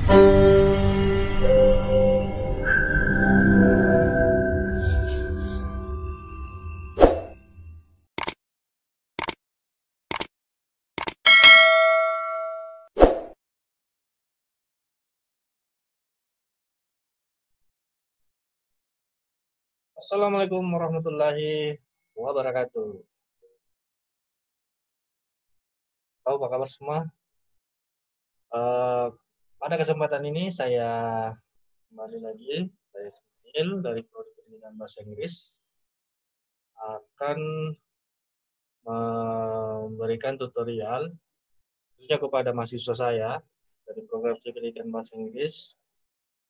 Assalamualaikum warahmatullahi wabarakatuh. Halo, apa kabar semua? Eh, Pada kesempatan ini saya kembali lagi, saya Ismail dari Prodi Pendidikan Bahasa Inggris akan memberikan tutorial khususnya kepada mahasiswa saya dari program Pendidikan Bahasa Inggris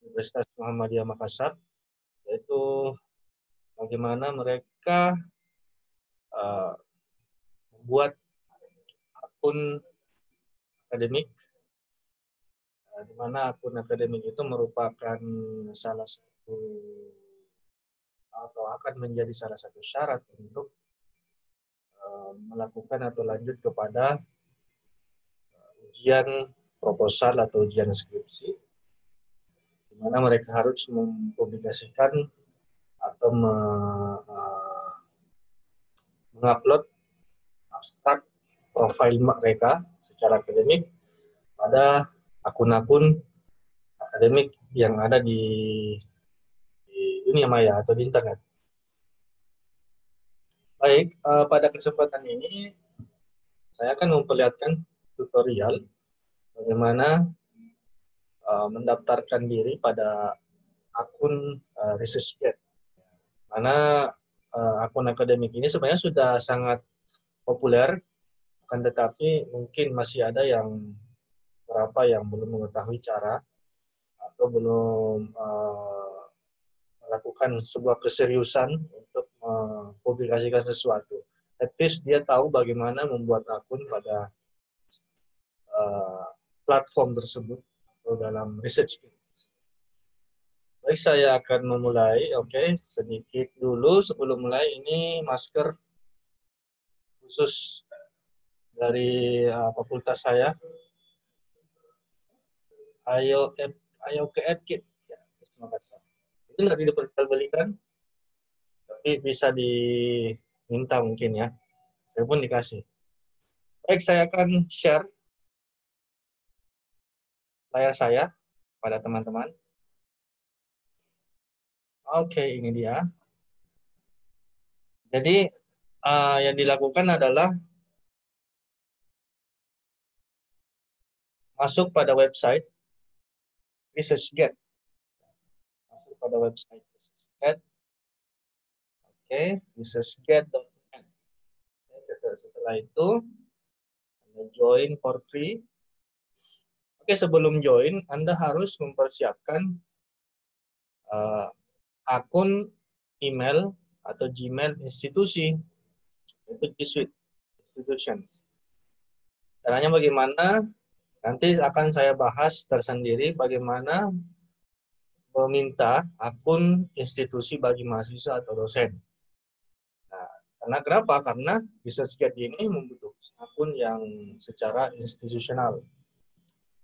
Universitas Muhammadiyah Makassar, yaitu bagaimana mereka membuat akun akademik, di mana akun akademik itu merupakan salah satu atau akan menjadi salah satu syarat untuk melakukan atau lanjut kepada ujian proposal atau ujian skripsi, di mana mereka harus mempublikasikan atau mengupload abstrak profil mereka secara akademik pada akun-akun akademik yang ada di dunia maya atau di internet. Baik, pada kesempatan ini saya akan memperlihatkan tutorial bagaimana mendaftarkan diri pada akun ResearchGate. Karena akun akademik ini sebenarnya sudah sangat populer, akan tetapi mungkin masih ada yang beberapa yang belum mengetahui cara atau belum melakukan sebuah keseriusan untuk mempublikasikan sesuatu. At least dia tahu bagaimana membuat akun pada platform tersebut atau dalam research. Baik, saya akan memulai. Oke, sedikit dulu sebelum mulai, ini masker khusus dari fakultas saya. Ayo ke Edkit. Ya, terima kasih. Itu nggak diperjualbelikan, tapi bisa diminta mungkin ya. Saya pun dikasih. Baik, saya akan share layar saya pada teman-teman. Oke, ini dia. Jadi yang dilakukan adalah masuk pada website ResearchGate. Masuk pada website ResearchGate. Oke, ResearchGate.net. Setelah itu, Anda join for free. Oke, sebelum join, Anda harus mempersiapkan akun email atau Gmail institusi, itu G Suite Institutions. Caranya bagaimana? Nanti akan saya bahas tersendiri bagaimana meminta akun institusi bagi mahasiswa atau dosen. Nah, karena kenapa? Karena ResearchGate ini membutuhkan akun yang secara institusional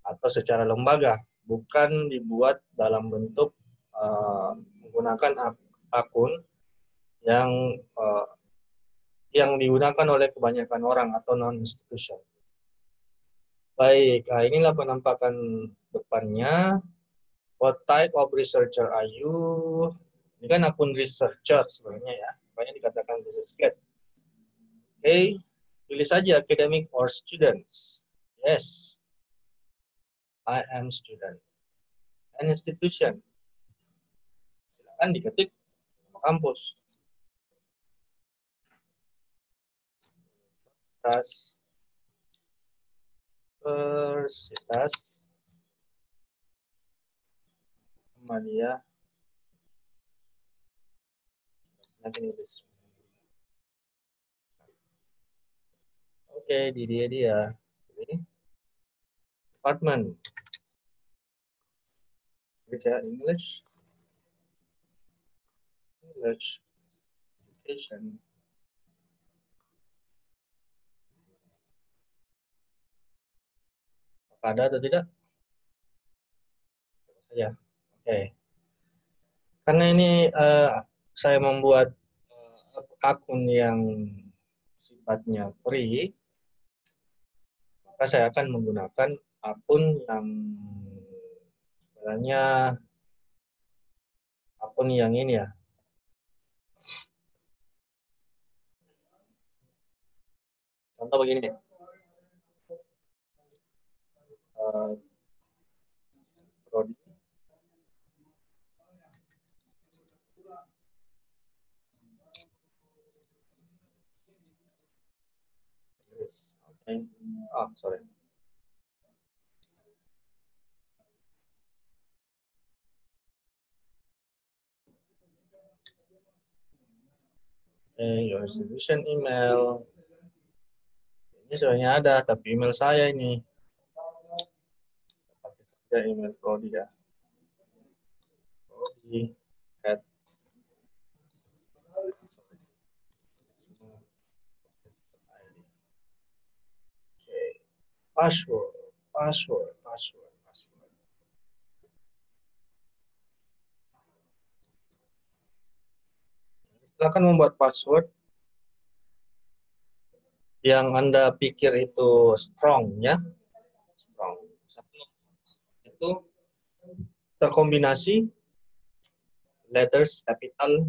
atau secara lembaga, bukan dibuat dalam bentuk menggunakan akun yang digunakan oleh kebanyakan orang atau non-institution. Baik, inilah penampakan depannya. What type of researcher are you? Ini kan akun researcher sebenarnya ya, makanya dikatakan ResearchGate. Oke, pilih saja academic or students. Yes, I am student. An institution. Silakan diketik nama kampus. Universitas Muhammadiyah Inggris. Oke, di dia. Ini department. Baca English education. Ada atau tidak? Ya, oke. Karena ini saya membuat akun yang sifatnya free, maka saya akan menggunakan akun yang sebenarnya akun yang ini ya. Contoh begini. Prodi. Okay. Oh, sorry. Okay, your distribution email. Ini sebenarnya ada, tapi email saya ini. Pakai saja email Prodi ya. Prodi at okay. Password. Silakan membuat password yang Anda pikir itu strong ya. Strong. Satu itu terkombinasi letters capital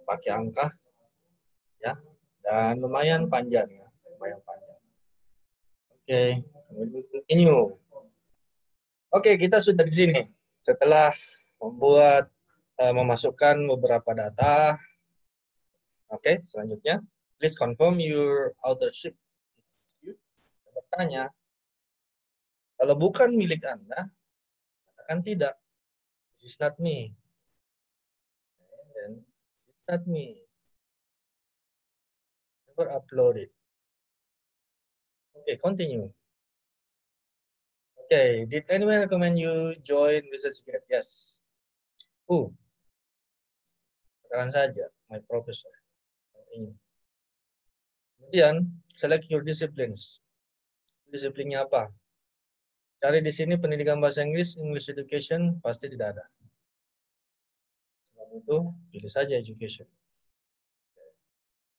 pakai angka ya, dan lumayan panjang ya, lumayan panjang. Oke, continue. Oke, kita sudah di sini. Setelah memasukkan beberapa data. Oke, selanjutnya please confirm your authorship. Bertanya, kalau bukan milik Anda, katakan tidak. This is not me. And this is not me. Never upload it. Okay, continue. Okay, did anyone recommend you join ResearchGate? Yes. Who? Katakan saja, my professor. Continue. Kemudian, select your disciplines. Disiplinnya apa? Cari di sini pendidikan bahasa Inggris, English education, pasti tidak ada. Sebab itu, pilih saja education.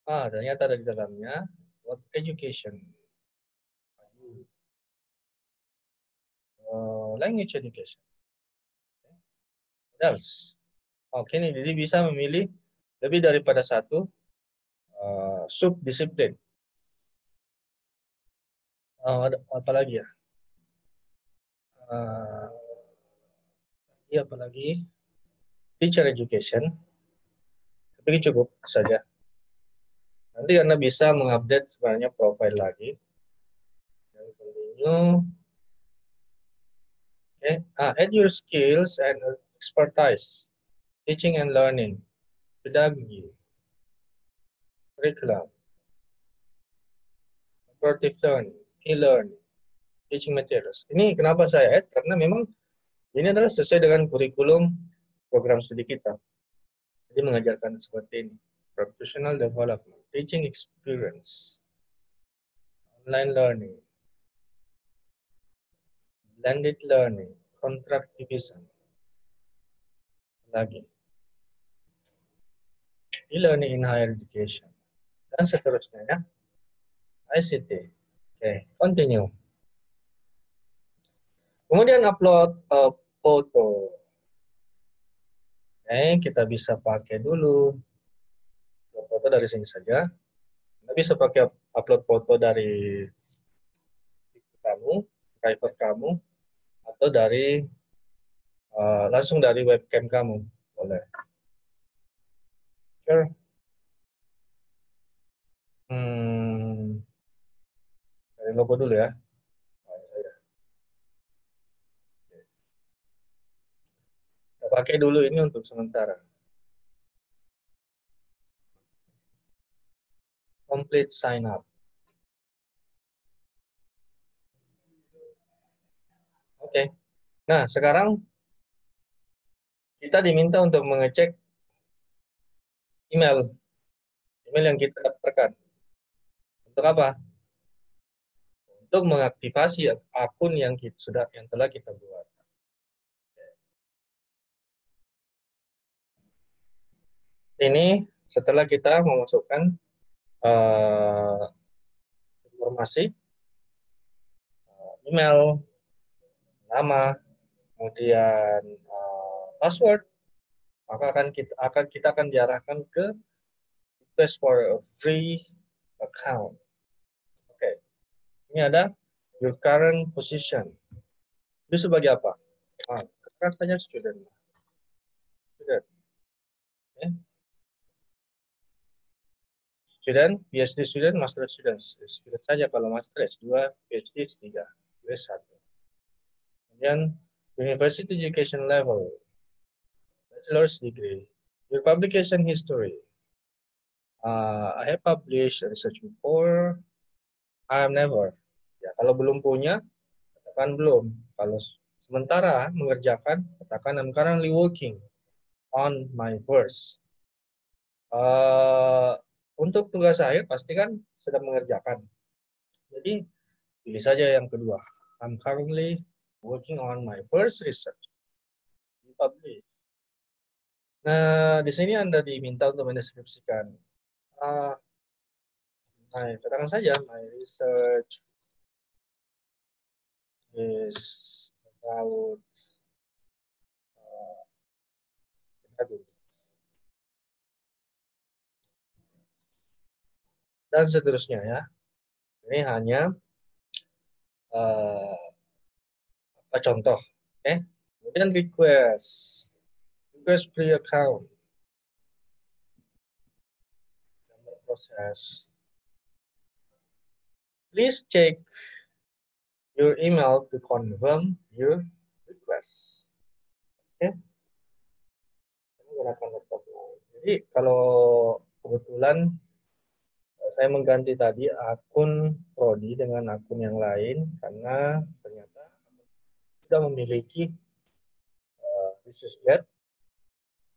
Ternyata ada di dalamnya. What education? Language education. What else? Oke, nih, jadi bisa memilih lebih daripada satu subdisiplin. Ada apa lagi ya? Apa lagi? Teacher education. Tapi cukup saja. Nanti Anda bisa mengupdate sebenarnya profile lagi. Dan continue. Okay. Add your skills and expertise. Teaching and learning. Pedagogy. Curriculum. Supportive learning. E-learning. Teaching materials. Ini kenapa saya add? Karena memang ini adalah sesuai dengan kurikulum program studi kita. Jadi mengajarkan seperti ini. Professional development. Teaching experience. Online learning. Blended learning. Constructivism. Lagi. E-learning in higher education. Dan seterusnya ya. ICT. Oke, continue. Kemudian upload foto. Kita bisa pakai dulu foto dari sini saja. Anda bisa pakai upload foto dari kamu, driver kamu, atau dari langsung dari webcam kamu, boleh. Sure. Dari logo dulu ya. Kita pakai dulu ini untuk sementara. Complete sign up. Oke. Nah, sekarang kita diminta untuk mengecek email yang kita daftarkan. Untuk apa? Untuk mengaktifasi akun yang telah kita buat. Ini setelah kita memasukkan informasi email, nama, kemudian password, maka kita akan diarahkan ke request for a free account. Oke, ini ada your current position. Itu sebagai apa? Kan tanya student. Okay. Student, PhD student, master student. Student saja kalau master S2, PhD S3, S1. Kemudian university education level, bachelor's degree, your publication history. I have published research before. I have never. Ya, kalau belum punya, katakan belum. Kalau sementara mengerjakan, katakan I'm currently working on my course. Untuk tugas akhir pasti kan sedang mengerjakan. Jadi pilih saja yang kedua. I'm currently working on my first research. Publish. Nah, di sini Anda diminta untuk mendeskripsikan. Katakan saja my research is about dan seterusnya ya. Ini hanya contoh. Kemudian request free account, proses. Please check your email to confirm your request. Oke. Menggunakan laptop. Jadi kalau kebetulan saya mengganti tadi akun Prodi dengan akun yang lain karena ternyata sudah memiliki ResearchGate,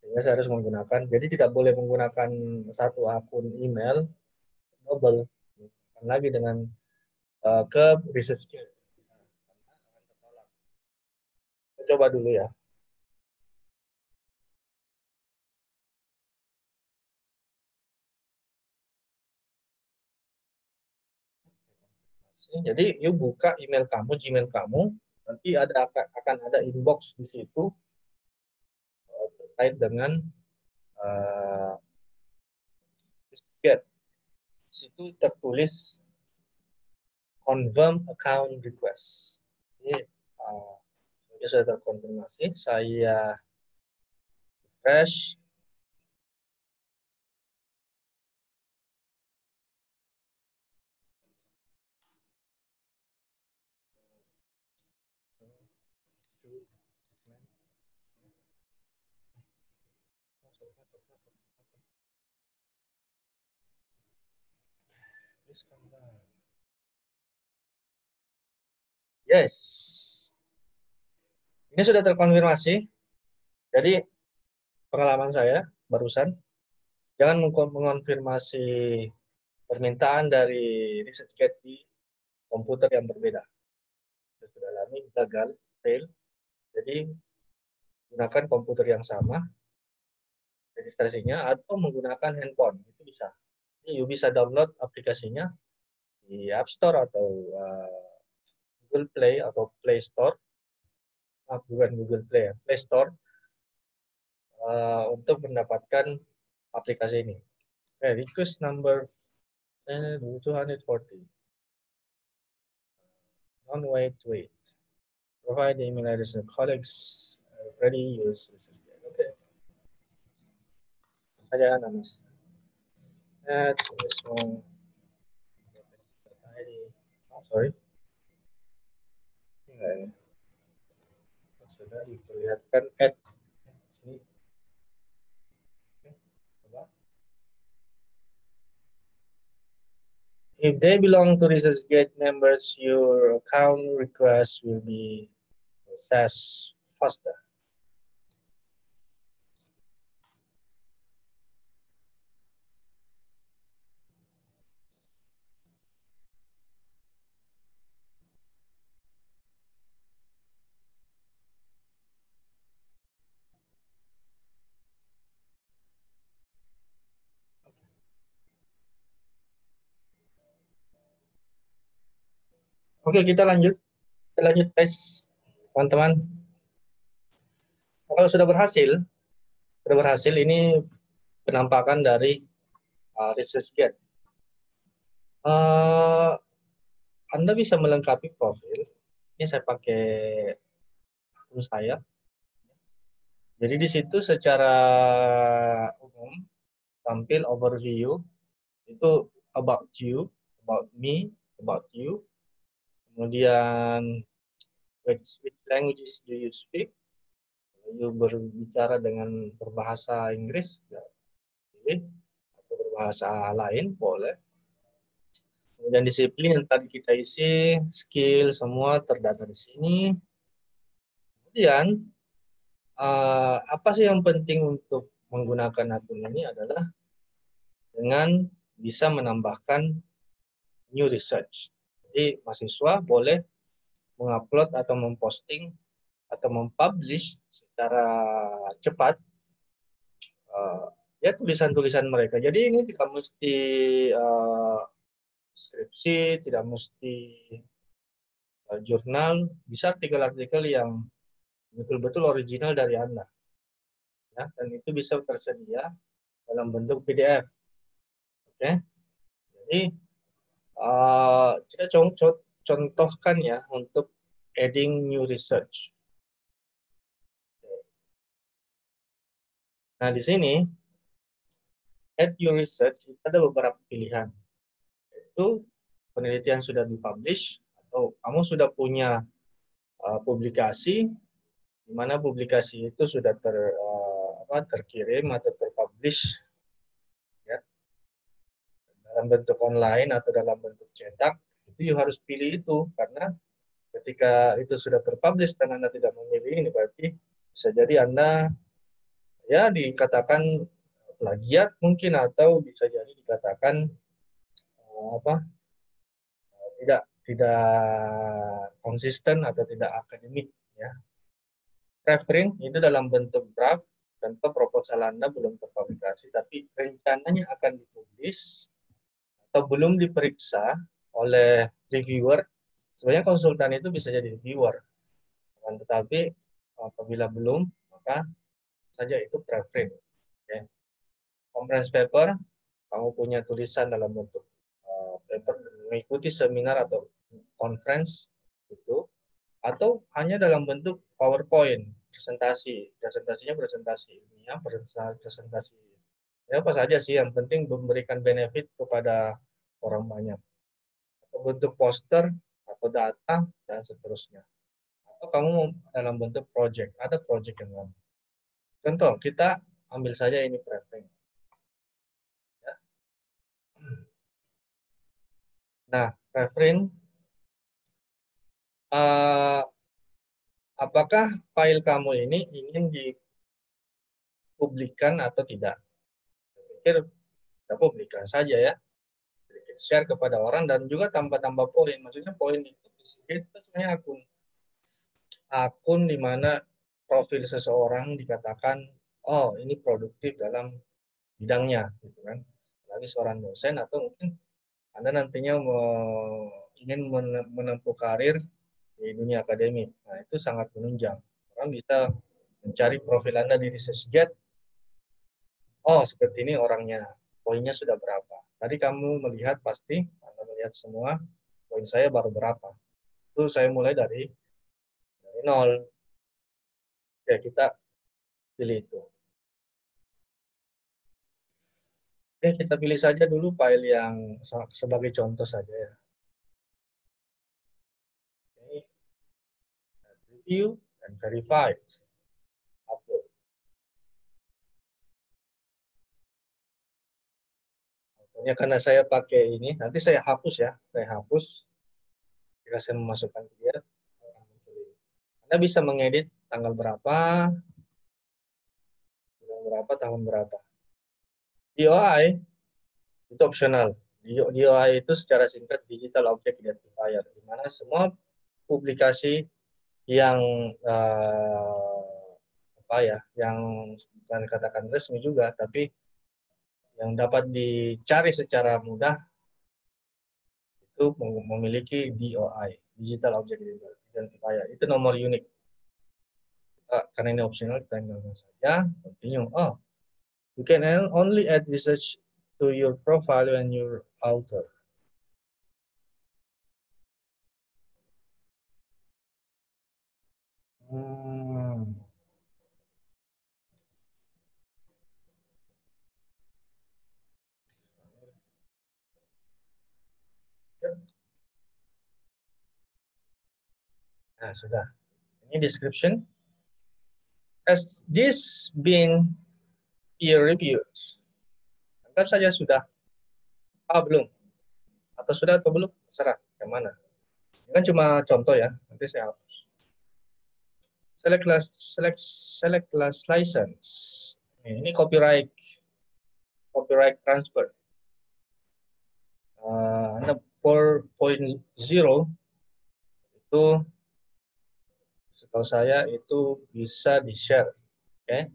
sehingga saya harus menggunakan. Jadi tidak boleh menggunakan satu akun email double lagi dengan ke ResearchGate. Coba dulu ya. Jadi, you buka email kamu, Gmail kamu, nanti akan ada inbox di situ terkait dengan ResearchGate. Di situ tertulis confirm account request. Ini sudah terkonfirmasi. Saya refresh. Yes. Ini sudah terkonfirmasi. Jadi pengalaman saya barusan, jangan mengonfirmasi permintaan dari ResearchGate di komputer yang berbeda. Sudah alami, gagal, fail. Jadi gunakan komputer yang sama registrasinya atau menggunakan handphone, itu bisa. Jadi you bisa download aplikasinya di App Store atau Google Play atau Play Store. Bukan Google Play, Play Store untuk mendapatkan aplikasi ini. Request number 240. Wait. Provide the email address of colleagues already use. Okay. Saja nama. This one. Sorry. Sudah diperlihatkan sini. If they belong to ResearchGate members, your account request will be processed faster. Oke, kita lanjut. Kita lanjut tes, teman-teman. Kalau sudah berhasil ini penampakan dari ResearchGate. Anda bisa melengkapi profil. Ini saya pakai akun saya. Jadi di situ secara umum tampil overview itu about you, about me, about you. Kemudian which languages do you speak? You berbicara dengan berbahasa Inggris, ya, pilih, atau berbahasa lain boleh. Kemudian disiplin yang tadi kita isi, skill semua terdata di sini. Kemudian apa sih yang penting untuk menggunakan akun ini adalah dengan bisa menambahkan new research. Jadi mahasiswa boleh mengupload atau memposting atau mempublish secara cepat ya tulisan-tulisan mereka. Jadi ini tidak mesti skripsi, tidak mesti jurnal, bisa artikel-artikel yang betul-betul original dari Anda. Ya, dan itu bisa tersedia dalam bentuk PDF. Oke. Jadi kita contohkan ya untuk adding new research. Nah, di sini add your research itu ada beberapa pilihan. Itu penelitian sudah dipublish atau kamu sudah punya publikasi di mana publikasi itu sudah terkirim atau terpublish ya, dalam bentuk online atau dalam bentuk cetak, itu you harus pilih itu karena ketika itu sudah terpublish dan Anda tidak memilih ini berarti bisa jadi Anda ya dikatakan plagiat mungkin atau bisa jadi dikatakan tidak konsisten atau tidak akademik ya. Preferring itu dalam bentuk draft, tentu proposal Anda belum terpublikasi tapi rencananya akan dipublish atau belum diperiksa oleh reviewer. Sebenarnya konsultan itu bisa jadi reviewer, tetapi apabila belum maka saja itu preferring. Okay. Conference paper, kamu punya tulisan dalam bentuk paper mengikuti seminar atau conference itu, atau hanya dalam bentuk PowerPoint, presentasinya presentasi ilmiah, presentasi ya apa saja sih yang penting memberikan benefit kepada orang banyak, atau bentuk poster atau data dan seterusnya, atau kamu dalam bentuk project, ada project yang lain. Contoh kita ambil saja ini preferring. Ya. Nah, preferring apakah file kamu ini ingin dipublikkan atau tidak? Saya pikir kita publikkan saja ya. Share kepada orang dan juga tambah-tambah poin. Maksudnya poin itu sebenarnya akun di mana profil seseorang dikatakan, oh ini produktif dalam bidangnya, gitu kan. Lagi seorang dosen atau mungkin Anda nantinya ingin menempuh karir di dunia akademik. Nah, itu sangat menunjang. Orang bisa mencari profil Anda di ResearchGate. Oh, seperti ini orangnya. Poinnya sudah berapa? Tadi kamu melihat pasti, Anda melihat semua, poin saya baru berapa. Itu saya mulai dari 0. Ya, kita pilih itu. Oke, kita pilih saja dulu file yang sebagai contoh saja ya. Oke. Review dan verify. Upload. Contohnya karena saya pakai ini, nanti saya hapus ya. Saya hapus. Jika saya memasukkan dia, Anda bisa mengedit tanggal berapa, bulan berapa, tahun berapa. DOI itu opsional. DOI itu secara singkat Digital Object Identifier, di mana semua publikasi yang yang bukan katakan resmi juga, tapi yang dapat dicari secara mudah itu memiliki DOI. digital object identifier. Itu nomor unik. Karena ini optional, kita tinggalkan saja. Continue. Oh, you can only add research to your profile when you're author. Nah, sudah. Ini description. Has this been peer reviewed? Anggap saja sudah. Belum. Atau sudah atau belum? Terserah. Yang mana? Ini kan cuma contoh ya. Nanti saya hapus. Select class license. Ini copyright transfer. 4.0 itu setahu saya itu bisa di-share. Oke.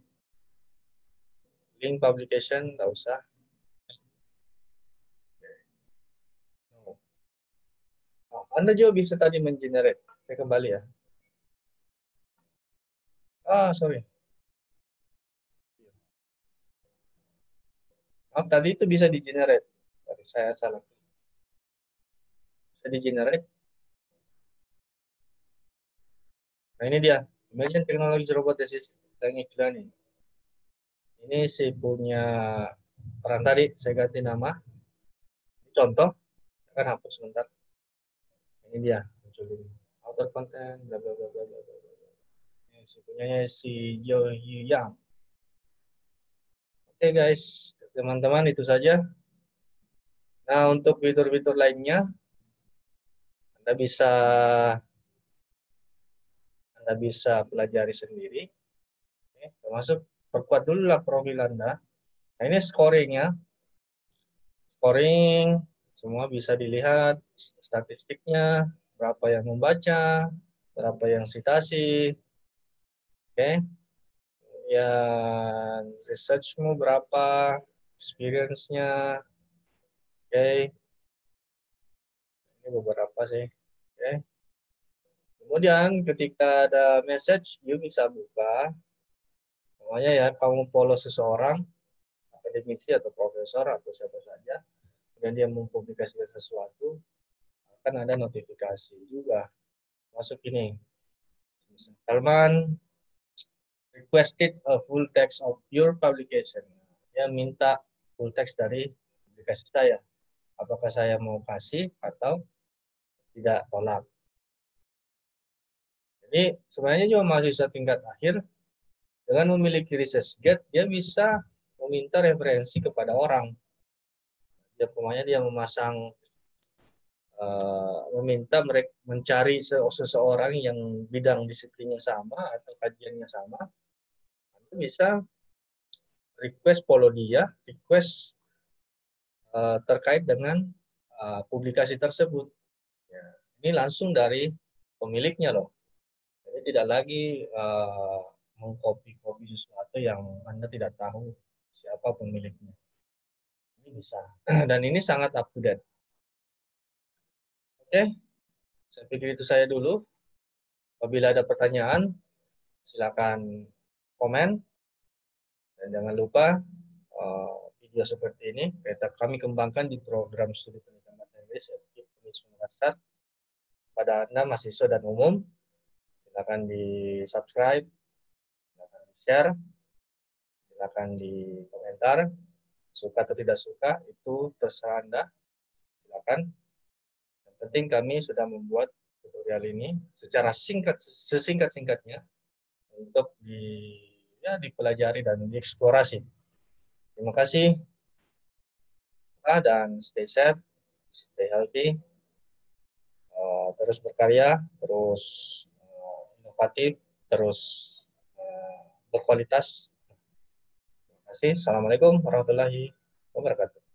Link publication nggak usah. Anda juga bisa tadi mengenerate. Saya kembali ya. Sorry. Maaf, tadi itu bisa di-generate. Tadi saya salah. Bisa di-generate. Nah, ini dia. Imagine Technology Robot Assistant Learning. Ini si punya orang tadi, saya ganti nama. Ini contoh. Saya akan hapus sebentar. Ini dia. Muncul ini. Author content, bla bla bla bla bla. Ini si punyanya si Jo Yu Yang. Oke guys, teman-teman itu saja. Nah, untuk fitur-fitur lainnya, Anda bisa pelajari sendiri. Termasuk perkuat dulu lah profil Anda. Nah, ini scoringnya. Scoring, semua bisa dilihat statistiknya, berapa yang membaca, berapa yang citasi. Oke. Kemudian researchmu berapa, experience-nya. Oke. Ini beberapa sih. Oke. Kemudian ketika ada message, you bisa buka. Namanya ya, kamu follow seseorang, akademisi atau profesor atau siapa saja, dan dia mempublikasikan sesuatu, akan ada notifikasi juga. Masuk ini. Salman requested a full text of your publication. Dia minta full text dari publikasi saya. Apakah saya mau kasih atau tidak, tolak. Jadi sebenarnya juga mahasiswa tingkat akhir dengan memiliki research guide, dia bisa meminta referensi kepada orang. Dia memasang, meminta mereka mencari seseorang yang bidang disiplinnya sama atau kajiannya sama. Anda bisa request follow dia, request terkait dengan publikasi tersebut. Ya, ini langsung dari pemiliknya loh. Jadi tidak lagi mengcopy sesuatu yang Anda tidak tahu siapa pemiliknya. Ini bisa. Dan ini sangat up to date. Oke, saya pikir itu saya dulu. Apabila ada pertanyaan, silakan komen. Dan jangan lupa video seperti ini kami kembangkan di program studi pendidikan bahasa Inggris Universitas pada Anda mahasiswa dan umum. Silakan di-subscribe, silakan di-share, silakan di komentar. Suka atau tidak suka itu terserah Anda. Silakan. Yang penting kami sudah membuat tutorial ini secara sesingkat-singkatnya untuk dipelajari dan dieksplorasi. Terima kasih dan stay safe, stay healthy, terus berkarya, terus inovatif, terus berkualitas. Terima kasih. Assalamualaikum warahmatullahi wabarakatuh.